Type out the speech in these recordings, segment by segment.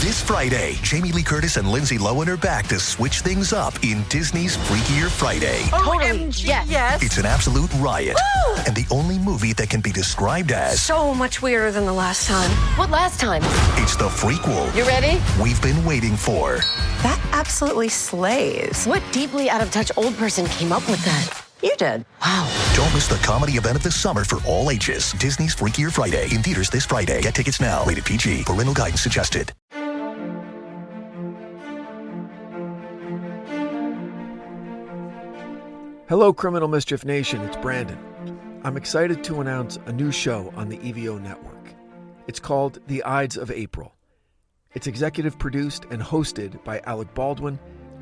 This Friday, Jamie Lee Curtis and Lindsay Lohan are back to switch things up in Disney's Freakier Friday. Totally. Yes. It's an absolute riot. Woo! And the only movie that can be described as So much weirder than the last time. What last time? it's the frequel You ready? we've been waiting for. That absolutely slays. What deeply out-of-touch old person came up with that? You did. Wow. Don't miss the comedy event of the summer for all ages. Disney's Freakier Friday in theaters this Friday. Get tickets now. Rated PG. Parental guidance suggested. Hello, Criminal Mischief Nation. It's Brandon. I'm excited to announce a new show on the EVO network. It's called The Ides of April. It's executive produced and hosted by Alec Baldwin,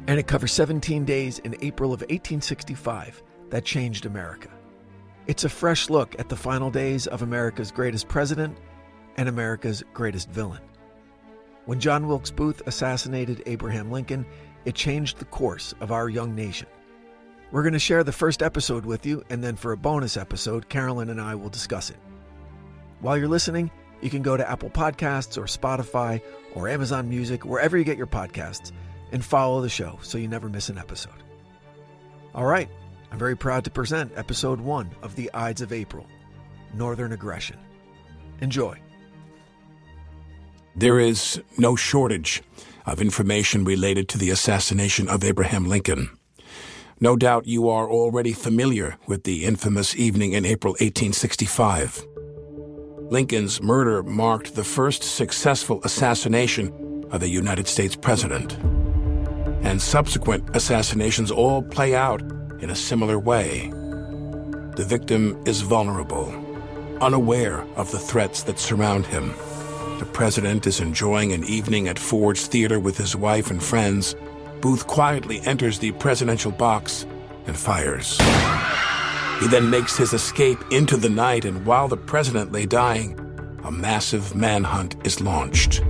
and it covers 17 days in April of 1865 that changed America. It's a fresh look at the final days of America's greatest president and America's greatest villain. When John Wilkes Booth assassinated Abraham Lincoln, it changed the course of our young nation. We're going to share the first episode with you, and then for a bonus episode, Carolyn and I will discuss it. While you're listening, you can go to Apple Podcasts or Spotify or Amazon Music, wherever you get your podcasts, and follow the show so you never miss an episode. All right, I'm very proud to present episode 1 of The Ides of April, Northern Aggression. Enjoy. There is no shortage of information related to the assassination of Abraham Lincoln. No doubt you are already familiar with the infamous evening in April 1865. Lincoln's murder marked the first successful assassination of a United States president. And subsequent assassinations all play out in a similar way. The victim is vulnerable, unaware of the threats that surround him. The president is enjoying an evening at Ford's Theater with his wife and friends. Booth quietly enters the presidential box and fires. He then makes his escape into the night, and while the president lay dying, a massive manhunt is launched.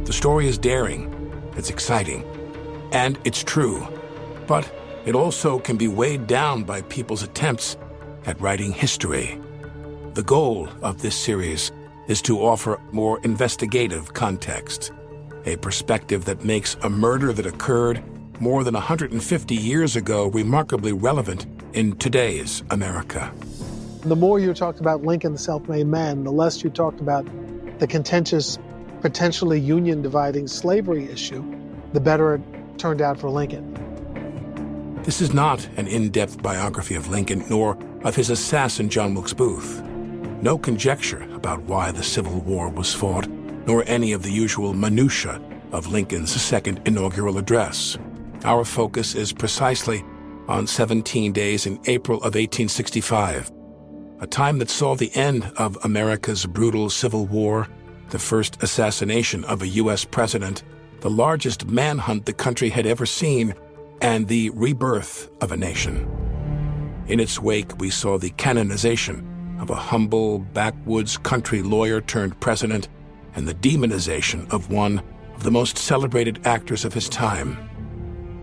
The story is daring, it's exciting, and it's true. But it also can be weighed down by people's attempts at writing history. The goal of this series is to offer more investigative context, a perspective that makes a murder that occurred more than 150 years ago remarkably relevant in today's America. The more you talked about Lincoln, the self-made man, the less you talked about the contentious, potentially union-dividing slavery issue, the better it turned out for Lincoln. This is not an in-depth biography of Lincoln, nor of his assassin John Wilkes Booth. No conjecture about why the Civil War was fought, nor any of the usual minutiae of Lincoln's second inaugural address. Our focus is precisely on 17 days in April of 1865, a time that saw the end of America's brutal Civil War, the first assassination of a U.S. president, the largest manhunt the country had ever seen, and the rebirth of a nation. In its wake, we saw the canonization of a humble, backwoods country lawyer turned president, and the demonization of one of the most celebrated actors of his time.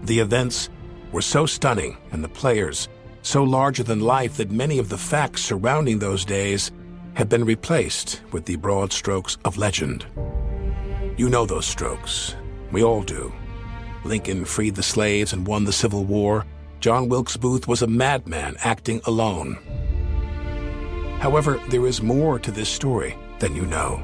The events were so stunning, and the players so larger than life, that many of the facts surrounding those days have been replaced with the broad strokes of legend. You know those strokes. We all do. Lincoln freed the slaves and won the Civil War. John Wilkes Booth was a madman acting alone. However, there is more to this story than you know.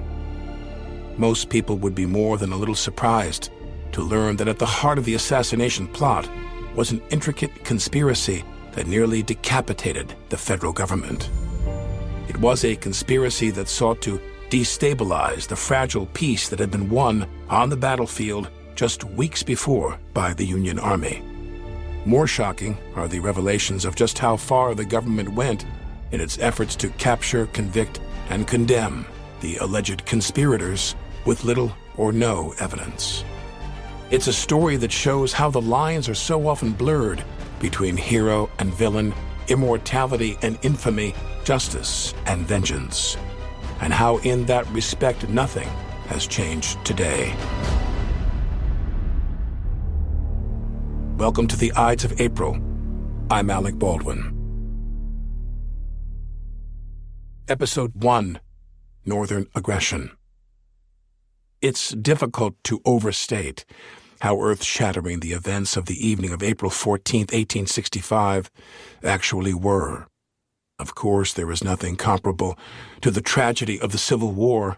Most people would be more than a little surprised to learn that at the heart of the assassination plot was an intricate conspiracy that nearly decapitated the federal government. It was a conspiracy that sought to destabilize the fragile peace that had been won on the battlefield just weeks before by the Union Army. More shocking are the revelations of just how far the government went in its efforts to capture, convict, and condemn the alleged conspirators with little or no evidence. It's a story that shows how the lines are so often blurred between hero and villain, immortality and infamy, justice and vengeance, and how in that respect nothing has changed today. Welcome to the Ides of April. I'm Alec Baldwin. Episode 1, Northern Aggression. it's difficult to overstate how earth-shattering the events of the evening of April 14, 1865, actually were. Of course, there is nothing comparable to the tragedy of the Civil War.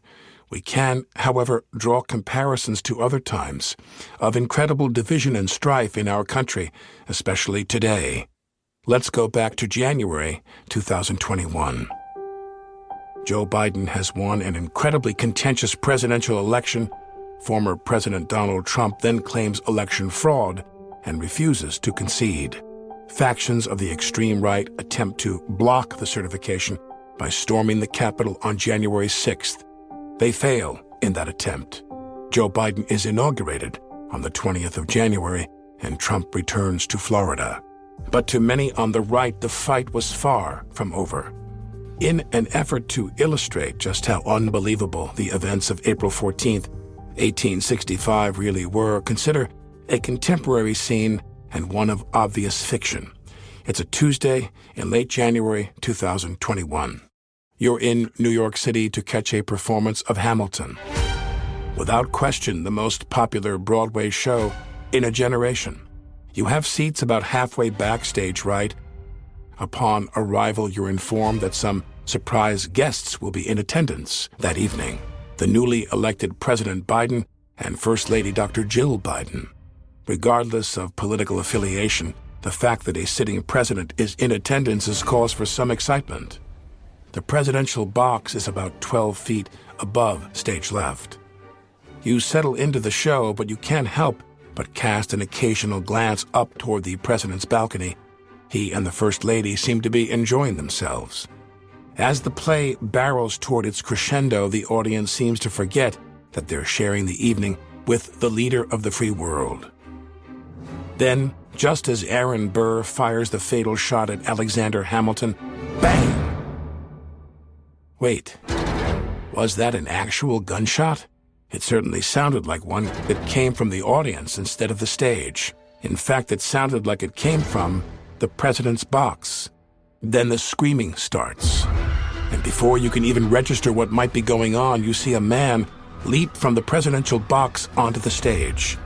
We can, however, draw comparisons to other times of incredible division and strife in our country, especially today. Let's go back to January 2021. Joe Biden has won an incredibly contentious presidential election. Former President Donald Trump then claims election fraud and refuses to concede. Factions of the extreme right attempt to block the certification by storming the Capitol on January 6th. They fail in that attempt. Joe Biden is inaugurated on the 20th of January, and Trump returns to Florida. But to many on the right, the fight was far from over. In an effort to illustrate just how unbelievable the events of April 14th, 1865 really were, consider a contemporary scene and one of obvious fiction. It's a Tuesday in late January 2021. You're in New York City to catch a performance of Hamilton. Without question, the most popular Broadway show in a generation. You have seats about halfway backstage, right? Upon arrival, you're informed that some surprise guests will be in attendance that evening. The newly elected President Biden and First Lady Dr. Jill Biden. Regardless of political affiliation, the fact that a sitting president is in attendance is cause for some excitement. The presidential box is about 12 feet above stage left. You settle into the show, but you can't help but cast an occasional glance up toward the president's balcony. He and the First Lady seem to be enjoying themselves. As the play barrels toward its crescendo, the audience seems to forget that they're sharing the evening with the leader of the free world. Then, just as Aaron Burr fires the fatal shot at Alexander Hamilton, bang! Wait, was that an actual gunshot? It certainly sounded like one that came from the audience instead of the stage. In fact, it sounded like it came from the president's box. Then the screaming starts. And before you can even register what might be going on, you see a man leap from the presidential box onto the stage.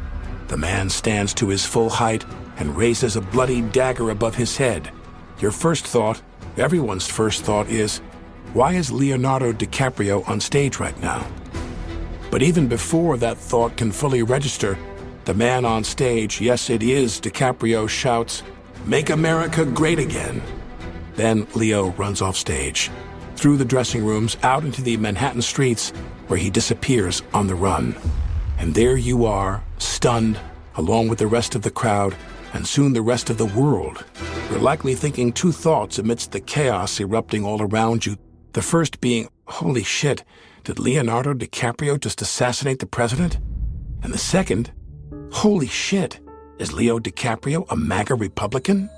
The man stands to his full height and raises a bloody dagger above his head. Your first thought, everyone's first thought is, why is Leonardo DiCaprio on stage right now? But even before that thought can fully register, the man on stage, yes, it is DiCaprio, shouts, "Make America Great Again." Then Leo runs off stage, through the dressing rooms, out into the Manhattan streets, where he disappears on the run. And there you are, stunned, along with the rest of the crowd, and soon the rest of the world. You're likely thinking two thoughts amidst the chaos erupting all around you. The first being, holy shit, did Leonardo DiCaprio just assassinate the president? And the second, holy shit, is Leo DiCaprio a MAGA Republican?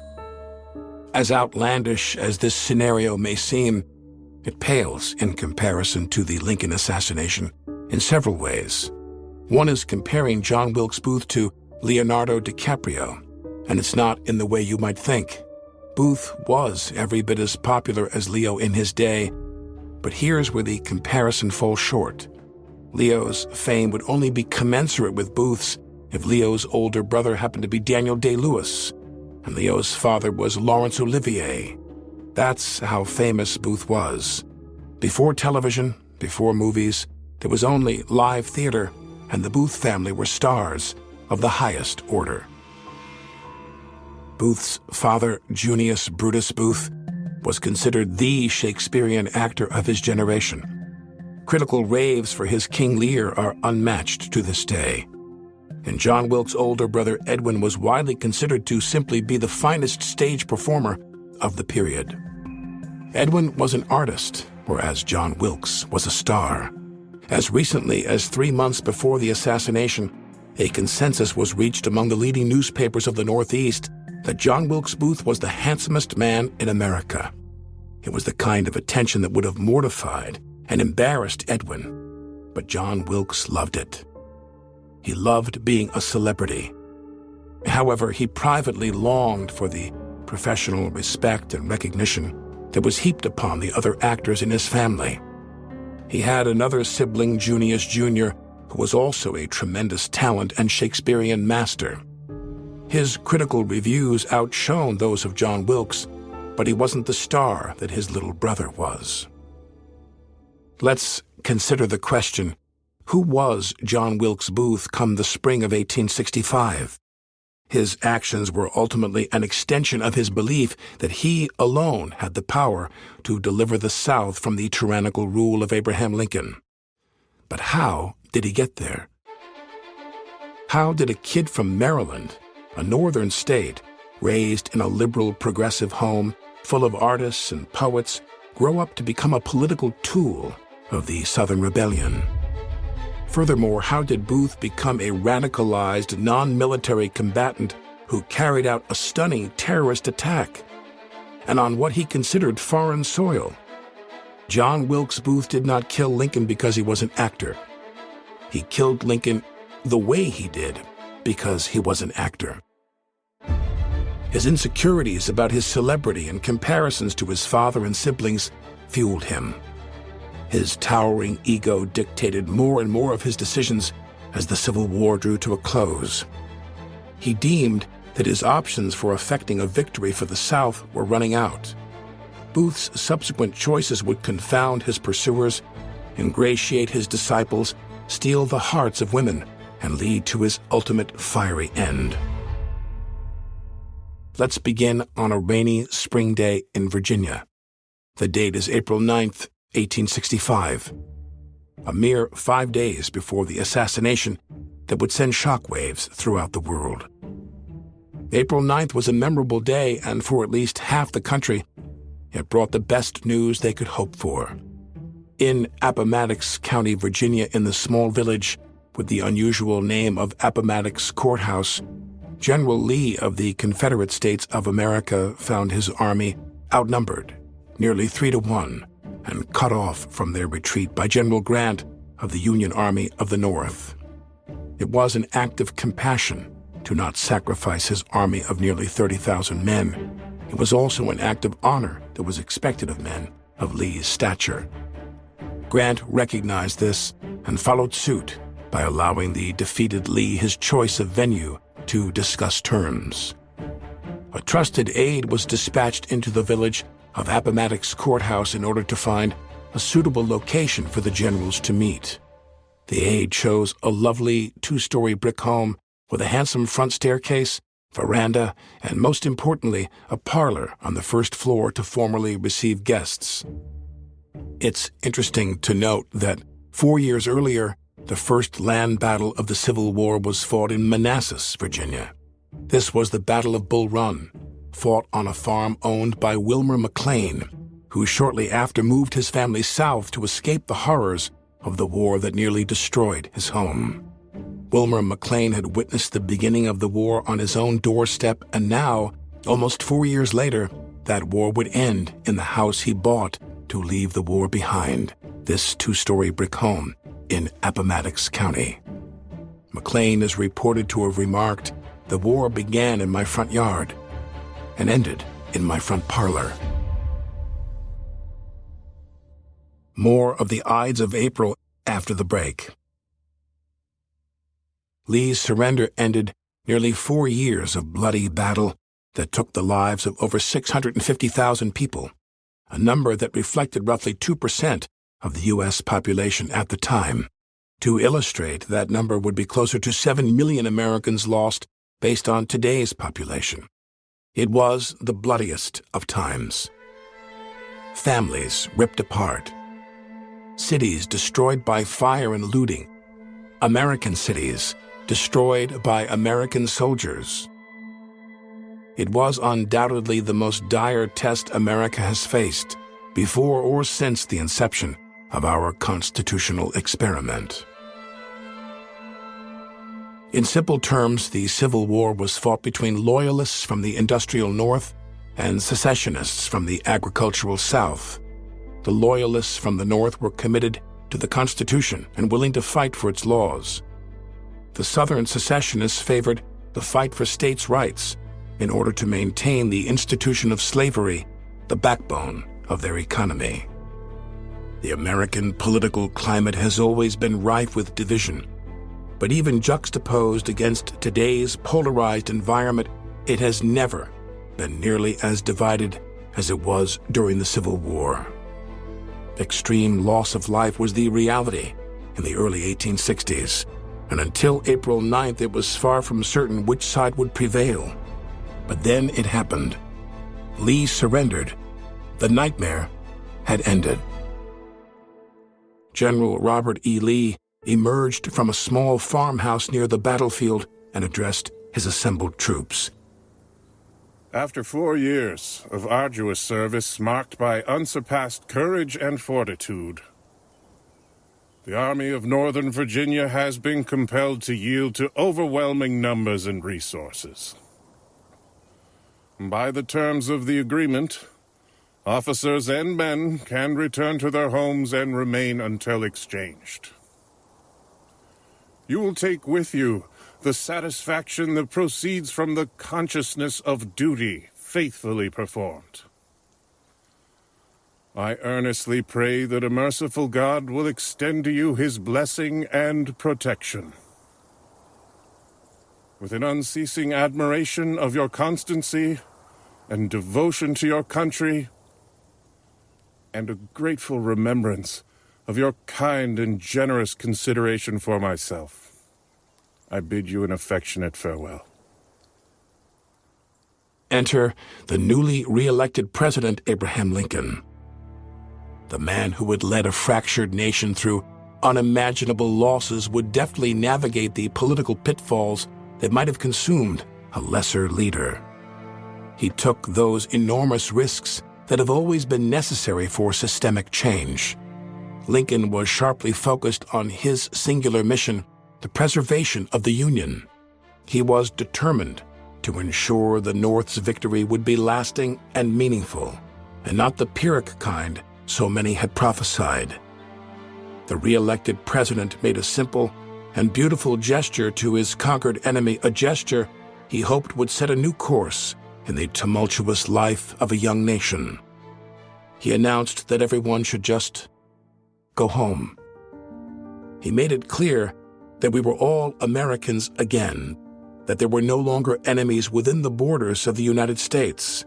As outlandish as this scenario may seem, it pales in comparison to the Lincoln assassination in several ways. One is comparing John Wilkes Booth to Leonardo DiCaprio, and it's not in the way you might think. Booth was every bit as popular as Leo in his day, but here's where the comparison falls short. Leo's fame would only be commensurate with Booth's if Leo's older brother happened to be Daniel Day-Lewis, and Leo's father was Laurence Olivier. That's how famous Booth was. Before television, before movies, there was only live theater, and the Booth family were stars of the highest order. Booth's father, Junius Brutus Booth, was considered the Shakespearean actor of his generation. Critical raves for his King Lear are unmatched to this day. And John Wilkes' older brother Edwin was widely considered to simply be the finest stage performer of the period. Edwin was an artist, whereas John Wilkes was a star. As recently as 3 months before the assassination, a consensus was reached among the leading newspapers of the Northeast that John Wilkes Booth was the handsomest man in America. It was the kind of attention that would have mortified and embarrassed Edwin, but John Wilkes loved it. He loved being a celebrity. However, he privately longed for the professional respect and recognition that was heaped upon the other actors in his family. He had another sibling, Junius Jr., who was also a tremendous talent and Shakespearean master. His critical reviews outshone those of John Wilkes, but he wasn't the star that his little brother was. Let's consider the question, who was John Wilkes Booth come the spring of 1865? His actions were ultimately an extension of his belief that he alone had the power to deliver the South from the tyrannical rule of Abraham Lincoln. But how did he get there? How did a kid from Maryland, a northern state, raised in a liberal progressive home full of artists and poets, grow up to become a political tool of the Southern Rebellion? Furthermore, how did Booth become a radicalized, non-military combatant who carried out a stunning terrorist attack, and on what he considered foreign soil? John Wilkes Booth did not kill Lincoln because he was an actor. He killed Lincoln the way he did because he was an actor. His insecurities about his celebrity and comparisons to his father and siblings fueled him. His towering ego dictated more and more of his decisions as the Civil War drew to a close. He deemed that his options for effecting a victory for the South were running out. Booth's subsequent choices would confound his pursuers, ingratiate his disciples, steal the hearts of women, and lead to his ultimate fiery end. Let's begin on a rainy spring day in Virginia. The date is April 9th, 1865, a mere 5 days before the assassination that would send shockwaves throughout the world. April 9th was a memorable day, and for at least half the country, it brought the best news they could hope for. In Appomattox County, Virginia, in the small village with the unusual name of Appomattox Courthouse, General Lee of the Confederate States of America found his army outnumbered, nearly 3-1, and cut off from their retreat by General Grant of the Union Army of the North. It was an act of compassion to not sacrifice his army of nearly 30,000 men. It was also an act of honor that was expected of men of Lee's stature. Grant recognized this and followed suit by allowing the defeated Lee his choice of venue to discuss terms. A trusted aide was dispatched into the village of Appomattox Courthouse in order to find a suitable location for the generals to meet. The aide chose a lovely 2-story brick home with a handsome front staircase, veranda, and most importantly, a parlor on the first floor to formally receive guests. It's interesting to note that 4 years earlier, the first land battle of the Civil War was fought in Manassas, Virginia. This was the Battle of Bull Run, fought on a farm owned by Wilmer McLean, who shortly after moved his family south to escape the horrors of the war that nearly destroyed his home. Wilmer McLean had witnessed the beginning of the war on his own doorstep, and now, almost 4 years later, that war would end in the house he bought to leave the war behind, this 2-story brick home in Appomattox County. McLean is reported to have remarked, "The war began in my front yard and ended in my front parlor." More of the Ides of April after the break. Lee's surrender ended nearly 4 years of bloody battle that took the lives of over 650,000 people, a number that reflected roughly 2% of the U.S. population at the time. To illustrate, that number would be closer to 7 million Americans lost based on today's population. It was the bloodiest of times. Families ripped apart. Cities destroyed by fire and looting. American cities destroyed by American soldiers. It was undoubtedly the most dire test America has faced before or since the inception of our constitutional experiment. In simple terms, the Civil War was fought between loyalists from the industrial North and secessionists from the agricultural South. The loyalists from the North were committed to the Constitution and willing to fight for its laws. The Southern secessionists favored the fight for states' rights in order to maintain the institution of slavery, the backbone of their economy. The American political climate has always been rife with division, But even juxtaposed against today's polarized environment, it has never been nearly as divided as it was during the Civil War. Extreme loss of life was the reality in the early 1860s, and until April 9th, it was far from certain which side would prevail. But then it happened. Lee surrendered. The nightmare had ended. General Robert E. Lee emerged from a small farmhouse near the battlefield and addressed his assembled troops. After 4 years of arduous service marked by unsurpassed courage and fortitude, the Army of Northern Virginia has been compelled to yield to overwhelming numbers and resources. By the terms of the agreement, officers and men can return to their homes and remain until exchanged. You will take with you the satisfaction that proceeds from the consciousness of duty faithfully performed. I earnestly pray that a merciful God will extend to you his blessing and protection. With an unceasing admiration of your constancy and devotion to your country, and a grateful remembrance of your kind and generous consideration for myself, I bid you an affectionate farewell. Enter the newly re-elected President Abraham Lincoln, the man who had led a fractured nation through unimaginable losses would deftly navigate the political pitfalls that might have consumed a lesser leader. He took those enormous risks that have always been necessary for systemic change. Lincoln was sharply focused on his singular mission, the preservation of the Union. He was determined to ensure the North's victory would be lasting and meaningful, and not the Pyrrhic kind so many had prophesied. The re-elected president made a simple and beautiful gesture to his conquered enemy, a gesture he hoped would set a new course in the tumultuous life of a young nation. He announced that everyone should just go home. He made it clear that we were all Americans again, that there were no longer enemies within the borders of the United States.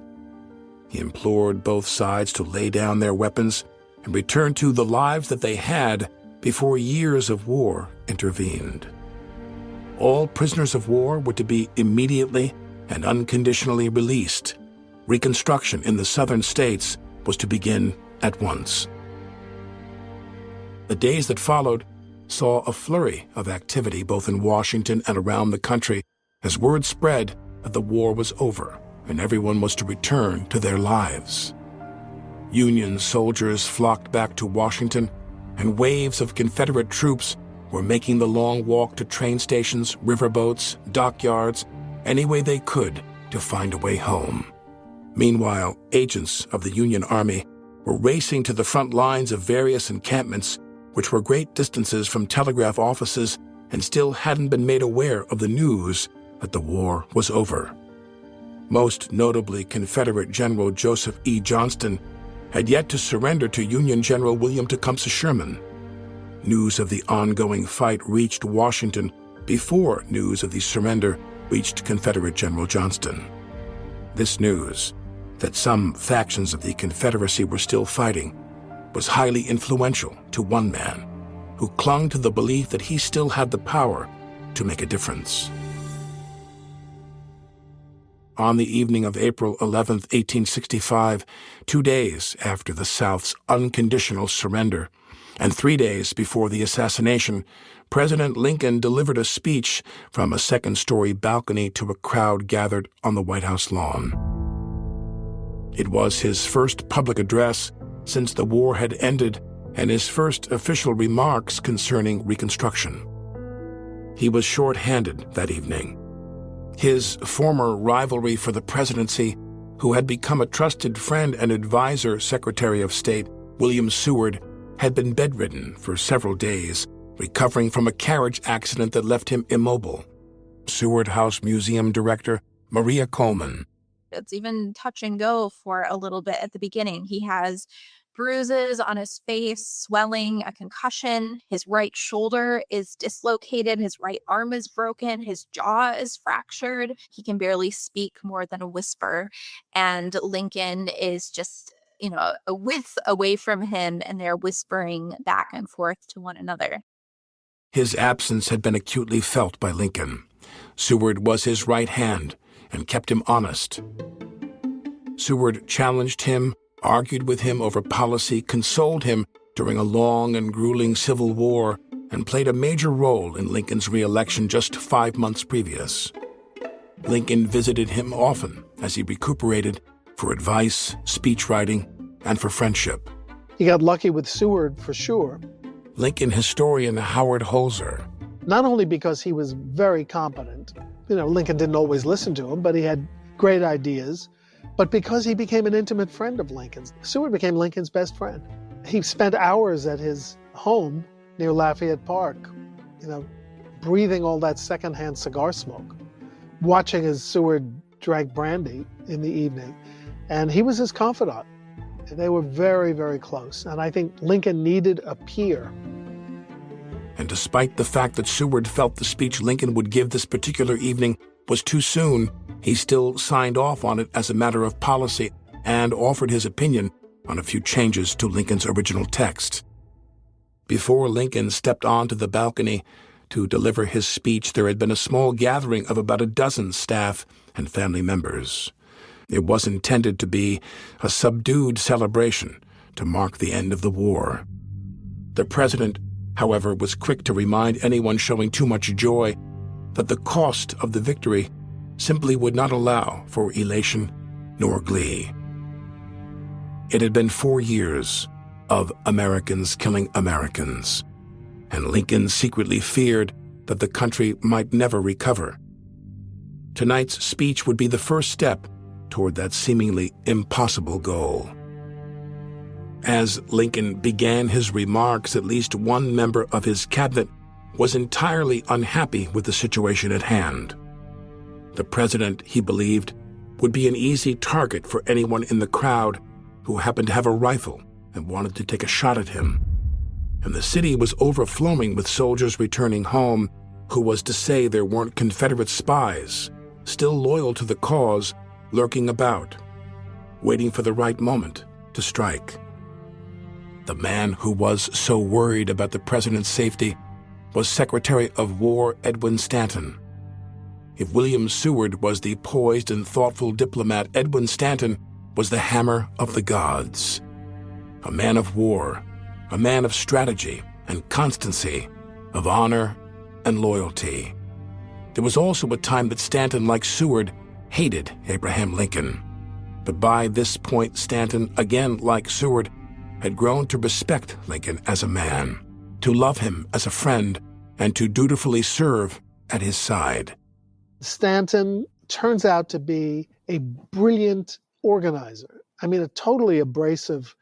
He implored both sides to lay down their weapons and return to the lives that they had before years of war intervened. All prisoners of war were to be immediately and unconditionally released. Reconstruction in the southern states was to begin at once. The days that followed saw a flurry of activity both in Washington and around the country as word spread that the war was over and everyone was to return to their lives. Union soldiers flocked back to Washington, and waves of Confederate troops were making the long walk to train stations, riverboats, dockyards, any way they could to find a way home. Meanwhile, agents of the Union Army were racing to the front lines of various encampments, which were great distances from telegraph offices and still hadn't been made aware of the news that the war was over. Most notably, Confederate General Joseph E. Johnston had yet to surrender to Union General William Tecumseh Sherman. News of the ongoing fight reached Washington before news of the surrender reached Confederate General Johnston. This news, that some factions of the Confederacy were still fighting, was highly influential to one man who clung to the belief that he still had the power to make a difference. On the evening of April 11, 1865, 2 days after the South's unconditional surrender, and 3 days before the assassination, President Lincoln delivered a speech from a second-story balcony to a crowd gathered on the White House lawn. It was his first public address since the war had ended and his first official remarks concerning Reconstruction. He was short-handed that evening. His former rivalry for the presidency, who had become a trusted friend and advisor, Secretary of State William Seward, had been bedridden for several days, recovering from a carriage accident that left him immobile. Seward House Museum Director Maria Coleman. It's even touch and go for a little bit at the beginning. He has bruises on his face, swelling, a concussion. His right shoulder is dislocated. His right arm is broken. His jaw is fractured. He can barely speak more than a whisper. And Lincoln is just, a width away from him, and they're whispering back and forth to one another. His absence had been acutely felt by Lincoln. Seward was his right hand and kept him honest. Seward challenged him, argued with him over policy, consoled him during a long and grueling Civil War, and played a major role in Lincoln's re-election just 5 months previous. Lincoln visited him often as he recuperated for advice, speechwriting, and for friendship. He got lucky with Seward for sure. Lincoln historian Howard Holzer. Not only because he was very competent, Lincoln didn't always listen to him, but he had great ideas, but because he became an intimate friend of Lincoln's. Seward became Lincoln's best friend. He spent hours at his home near Lafayette Park, breathing all that secondhand cigar smoke, watching as Seward drank brandy in the evening, and he was his confidant. They were very, very close, and I think Lincoln needed a peer. And despite the fact that Seward felt the speech Lincoln would give this particular evening was too soon, he still signed off on it as a matter of policy and offered his opinion on a few changes to Lincoln's original text. Before Lincoln stepped onto the balcony to deliver his speech, there had been a small gathering of about a dozen staff and family members. It was intended to be a subdued celebration to mark the end of the war. The president, however, was quick to remind anyone showing too much joy that the cost of the victory simply would not allow for elation nor glee. It had been 4 years of Americans killing Americans, and Lincoln secretly feared that the country might never recover. Tonight's speech would be the first step toward that seemingly impossible goal. As Lincoln began his remarks, at least one member of his cabinet was entirely unhappy with the situation at hand. The president, he believed, would be an easy target for anyone in the crowd who happened to have a rifle and wanted to take a shot at him. And the city was overflowing with soldiers returning home, who was to say there weren't Confederate spies, still loyal to the cause, lurking about, waiting for the right moment to strike. The man who was so worried about the president's safety was Secretary of War Edwin Stanton. If William Seward was the poised and thoughtful diplomat, Edwin Stanton was the hammer of the gods. A man of war, a man of strategy and constancy, of honor and loyalty. There was also a time that Stanton, like Seward, hated Abraham Lincoln. But by this point, Stanton, again like Seward, had grown to respect Lincoln as a man, to love him as a friend, and to dutifully serve at his side. Stanton turns out to be a brilliant organizer. A totally abrasive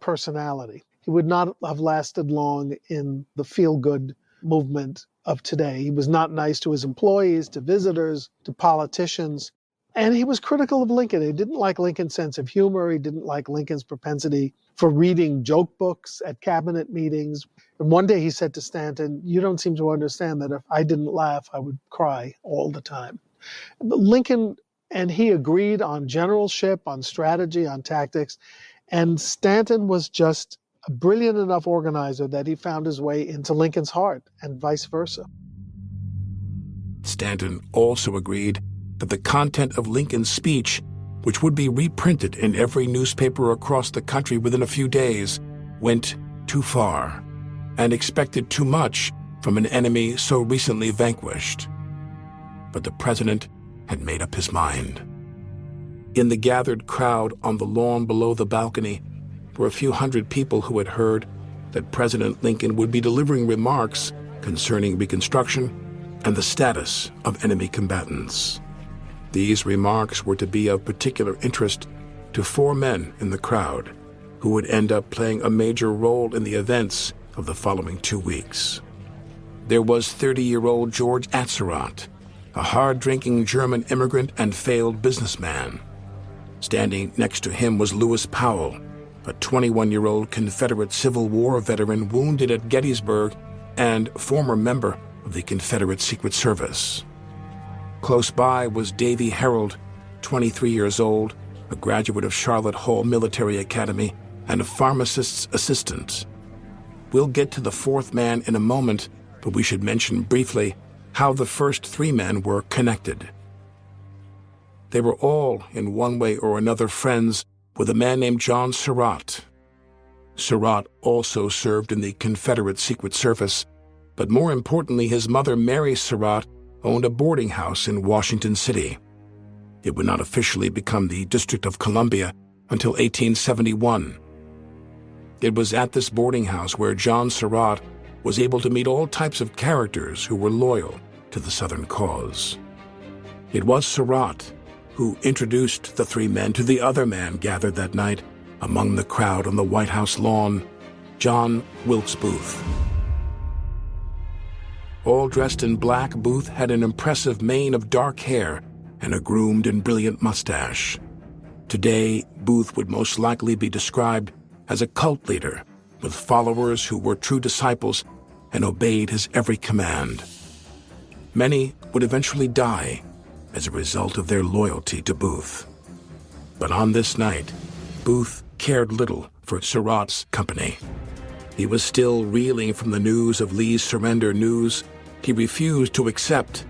personality. He would not have lasted long in the feel-good movement of today. He was not nice to his employees, to visitors, to politicians. And he was critical of Lincoln. He didn't like Lincoln's sense of humor. He didn't like Lincoln's propensity for reading joke books at cabinet meetings. And one day he said to Stanton, "You don't seem to understand that if I didn't laugh, I would cry all the time." But Lincoln and he agreed on generalship, on strategy, on tactics. And Stanton was just a brilliant enough organizer that he found his way into Lincoln's heart, and vice versa. Stanton also agreed that the content of Lincoln's speech, which would be reprinted in every newspaper across the country within a few days, went too far, and expected too much from an enemy so recently vanquished. But the president had made up his mind. In the gathered crowd on the lawn below the balcony were a few hundred people who had heard that President Lincoln would be delivering remarks concerning Reconstruction and the status of enemy combatants. These remarks were to be of particular interest to 4 men in the crowd who would end up playing a major role in the events of the following 2 weeks. There was 30-year-old George Atzerodt, a hard-drinking German immigrant and failed businessman. Standing next to him was Lewis Powell, a 21-year-old Confederate Civil War veteran wounded at Gettysburg and former member of the Confederate Secret Service. Close by was Davy Herold, 23 years old, a graduate of Charlotte Hall Military Academy and a pharmacist's assistant. We'll get to the fourth man in a moment, but we should mention briefly how the first three men were connected. They were all, in one way or another, friends with a man named John Surratt. Surratt also served in the Confederate Secret Service, but more importantly, his mother, Mary Surratt, owned a boarding house in Washington City. It would not officially become the District of Columbia until 1871. It was at this boarding house where John Surratt was able to meet all types of characters who were loyal to the Southern cause. It was Surratt who introduced the three men to the other man gathered that night among the crowd on the White House lawn, John Wilkes Booth. All dressed in black, Booth had an impressive mane of dark hair and a groomed and brilliant mustache. Today, Booth would most likely be described as a cult leader with followers who were true disciples and obeyed his every command. Many would eventually die as a result of their loyalty to Booth. But on this night, Booth cared little for Surratt's company. He was still reeling from the news of Lee's surrender, news he refused to accept.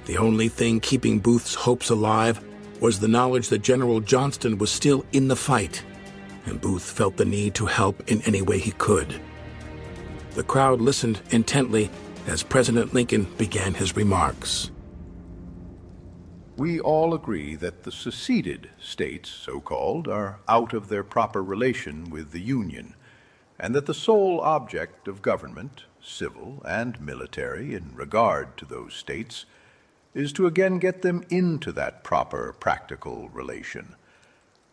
The only thing keeping Booth's hopes alive was the knowledge that General Johnston was still in the fight, and Booth felt the need to help in any way he could. The crowd listened intently as President Lincoln began his remarks. We all agree that the seceded states, so-called, are out of their proper relation with the Union, and that the sole object of government, civil and military, in regard to those states, is to again get them into that proper practical relation.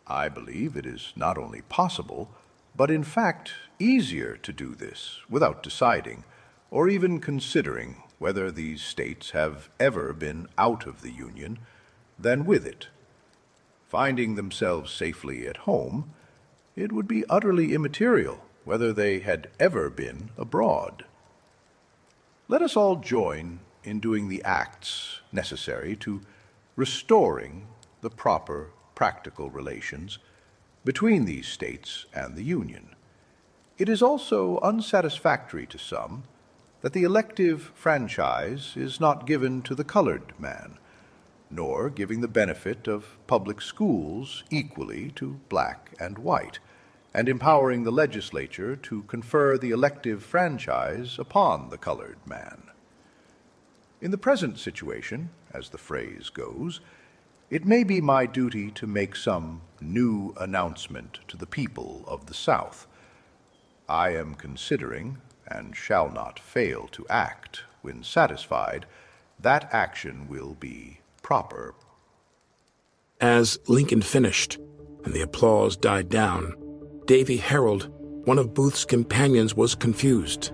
I believe it is not only possible, but in fact easier to do this without deciding, or even considering whether these states have ever been out of the Union, than with it. Finding themselves safely at home, it would be utterly immaterial whether they had ever been abroad. Let us all join in doing the acts necessary to restoring the proper practical relations between these states and the Union. It is also unsatisfactory to some that the elective franchise is not given to the colored man, nor giving the benefit of public schools equally to black and white, and empowering the legislature to confer the elective franchise upon the colored man. In the present situation, as the phrase goes, it may be my duty to make some new announcement to the people of the South. I am considering, and shall not fail to act, when satisfied, that action will be proper. As Lincoln finished and the applause died down, Davy Herold, one of Booth's companions, was confused.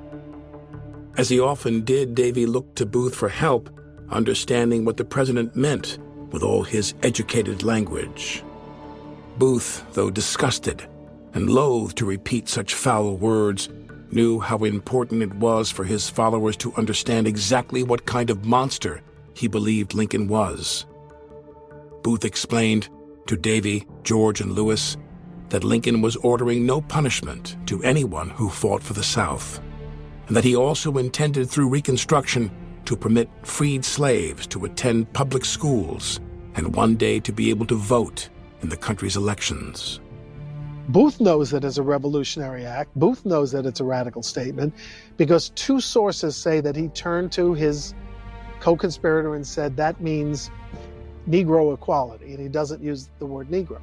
As he often did, Davy looked to Booth for help, understanding what the president meant with all his educated language. Booth, though disgusted and loath to repeat such foul words, knew how important it was for his followers to understand exactly what kind of monster he believed Lincoln was. Booth explained to Davy, George, and Lewis that Lincoln was ordering no punishment to anyone who fought for the South, and that he also intended through Reconstruction to permit freed slaves to attend public schools and one day to be able to vote in the country's elections. Booth knows that it's a revolutionary act. Booth knows that it's a radical statement because two sources say that he turned to his co-conspirator and said that means Negro equality, and he doesn't use the word Negro.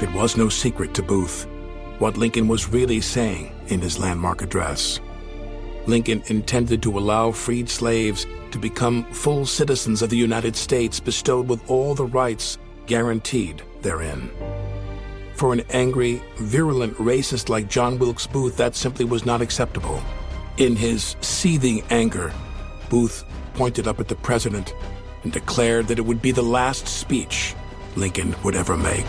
It was no secret to Booth what Lincoln was really saying in his landmark address. Lincoln intended to allow freed slaves to become full citizens of the United States, bestowed with all the rights guaranteed therein. For an angry, virulent racist like John Wilkes Booth, that simply was not acceptable. In his seething anger, Booth pointed up at the president and declared that it would be the last speech Lincoln would ever make.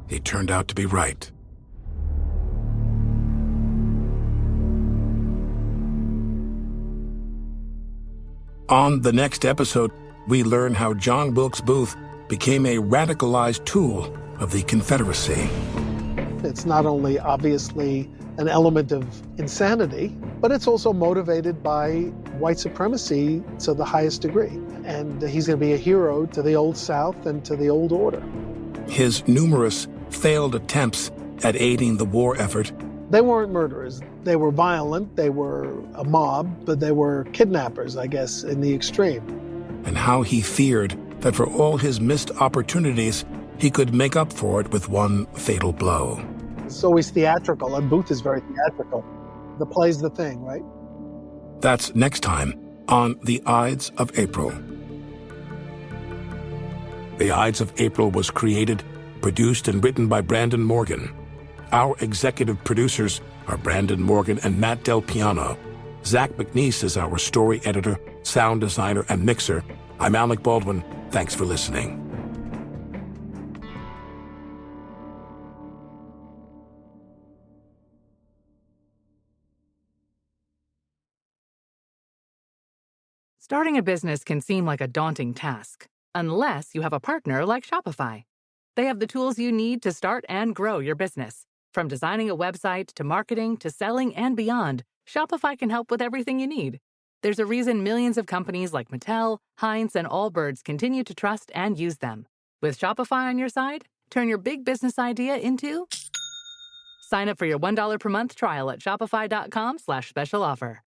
he turned out to be right. On the next episode, we learn how John Wilkes Booth became a radicalized tool of the Confederacy. It's not only obviously an element of insanity, but it's also motivated by white supremacy to the highest degree. And he's going to be a hero to the Old South and to the Old Order. His numerous failed attempts at aiding the war effort. They weren't murderers. They were violent, they were a mob, but they were kidnappers, I guess, in the extreme. And how he feared that for all his missed opportunities, he could make up for it with one fatal blow. It's always theatrical, and Booth is very theatrical. The play's the thing, right? That's next time on The Ides of April. The Ides of April was created, produced, and written by Brandon Morgan. Our executive producers are Brandon Morgan and Matt Del Piano. Zach McNeese is our story editor, sound designer, and mixer. I'm Alec Baldwin. Thanks for listening. Starting a business can seem like a daunting task, unless you have a partner like Shopify. They have the tools you need to start and grow your business. From designing a website to marketing to selling and beyond, Shopify can help with everything you need. There's a reason millions of companies like Mattel, Heinz, and Allbirds continue to trust and use them. With Shopify on your side, turn your big business idea into... Sign up for your $1 per month trial at shopify.com/special offer.